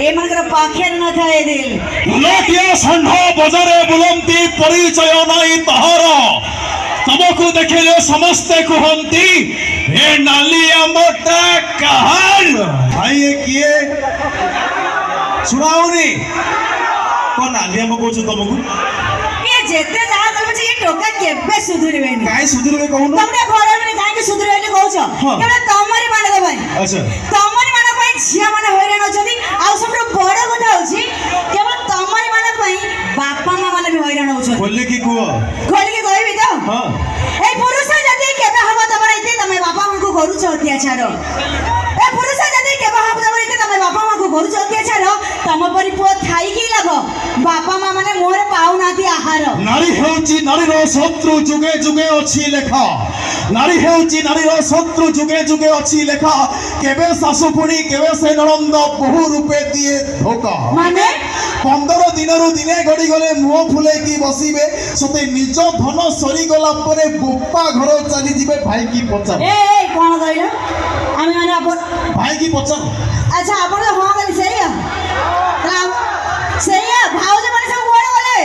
एमनकर पाखेर न थाए दिल लोटिया षंढ बजारे बुलंती परिचय नाई तहार तमको देखिले समस्ते कहती हे नालिया मोटा कहार भाई ये किए सुनाओनी कौन नालिया मो कहू तुमको ये जेते जा कहबे ये टोका केबे सुधुरबेनी काई सुधुरबे कहू तुमरे घर में काई के सुधुरबेनी कहउछ केवल तमरी माने दे भाई अच्छा तमरी माने भाई झिया माने हैरान होछथि आ सबरो बड़ কথা होछि केवल तमरी माने भाई बापा मां माने भी हैरान होछ खोले की कहबी तो हां ए पुरुष जदी केबे हबो तमरा इते तमे बापा मां को करूछ अत्याचार ए पुरुष जदी केबे हबो तमरा इते तमे बापा मां को करूछ अत्याचार तम परि पुओ थाई की लाभ बापा मां माने मोरे पाउ नाती आहार नारी हेउची नारी रो शत्रु जुगे जुगे अछि लेखा नारी हेउची नारी रो शत्रु जुगे जुगे अछि लेखा केबे सासु पुणी केबे से ननंद बहु रूपे दिए धोका माने 15 दिनरु दिने गडी गले मुह फुले की बसिबे सते निज धन सरी गला परे गोपा घर चली जिबे भाई की पचार ए कोन कहला आमे माने अपन भाई की पचार अच्छा अपन तो हां गली सही है सही है भाऊज माने सब कोड़ बोले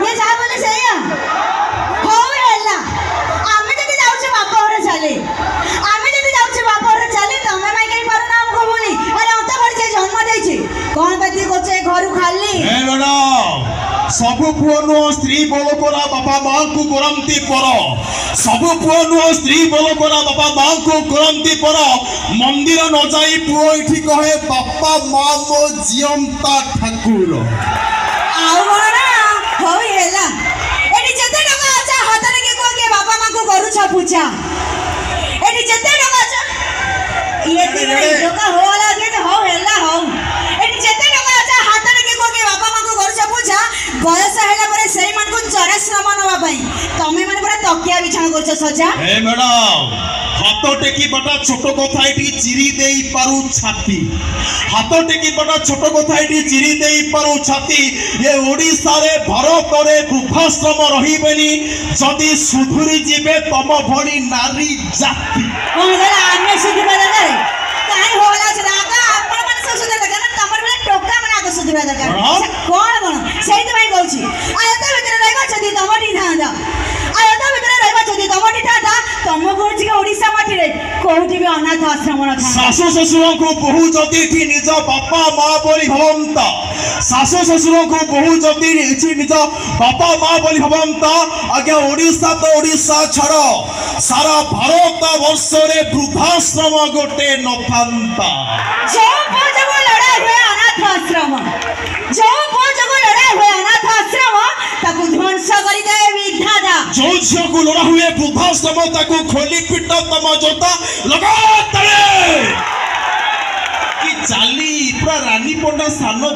ये जा बोले सही है हो हेला आमे जदी जाउ छे बापा घरे चले आमे जदी जाउ छे बापा घरे चले तमे माई कहि पारो नाम को बोली अरे अंत घर से जन्म देई छे कोन बाती कोचे घर खाली ए मैडम सब पुओ नो स्त्री बोलो कोरा बापा मां को करंती पर सब पुओ नो स्त्री बोलो कोरा बापा मां को करंती पर मंदिर न जाई पुओ इठी कहे बापा मां मो जियंता ठाकुर आउ बड़ा हो हेला एडी जते टका अच्छा हातरे के बापा मां को करू छ पूजा एडी जते टका अच्छा ये तीन टका होला के हो हेला हो एडी जते टका अच्छा हातरे के बापा मां को करू छ पूजा बयस हैला परे सेई मन को जरा श्रम नवा भाई तमे माने पूरा तकिया बिछाण करछ सजा ए मैडम हाथ टेकी बटा छोट कथा एटी चिरी देई पारु छाती हाथ टेकी बटा छोट कथा एटी चिरी देई पारु छाती ये ओडिसा रे भारत रे वृद्धाश्रम रहिबेनी जदी सुधुरी जिबे तम भणी नारी जाति कोन गला आने सुधुरा दे काई होला छ दादा अपन मन से सुधुरा दे ना तमर बेला टोका मना के सुधुरा दे कोन कोन सेई त भाई कहउछि आयता भीतर रहबा छदी तमडी थांदा आयता भीतर रहबा छदी तमडी थांदा तम गोछि के ओडिसा माटी रे कोठी भी अनाथ आश्रम न था सासु ससुर को बहु जदी थी निज बापा मां बोली भवंता सासु ससुर को बहु जदी इछि निज बापा मां बोली भवंता आगे ओडिसा तो ओडिसा छड़ सारा भारत वर्ष रे वृद्धाश्रम गोटे नथांता जो जब लड़ाई हुए अनाथ आश्रम जो जब लड़ाई हुए अनाथ आश्रम ताकू ध्वंस करि दे विधाता जो झियो को लड़ा हुए वृद्धाश्रम ताकू खोली पिट तम जोता लगा तले कि चाली पूरा रानी पंडा सानो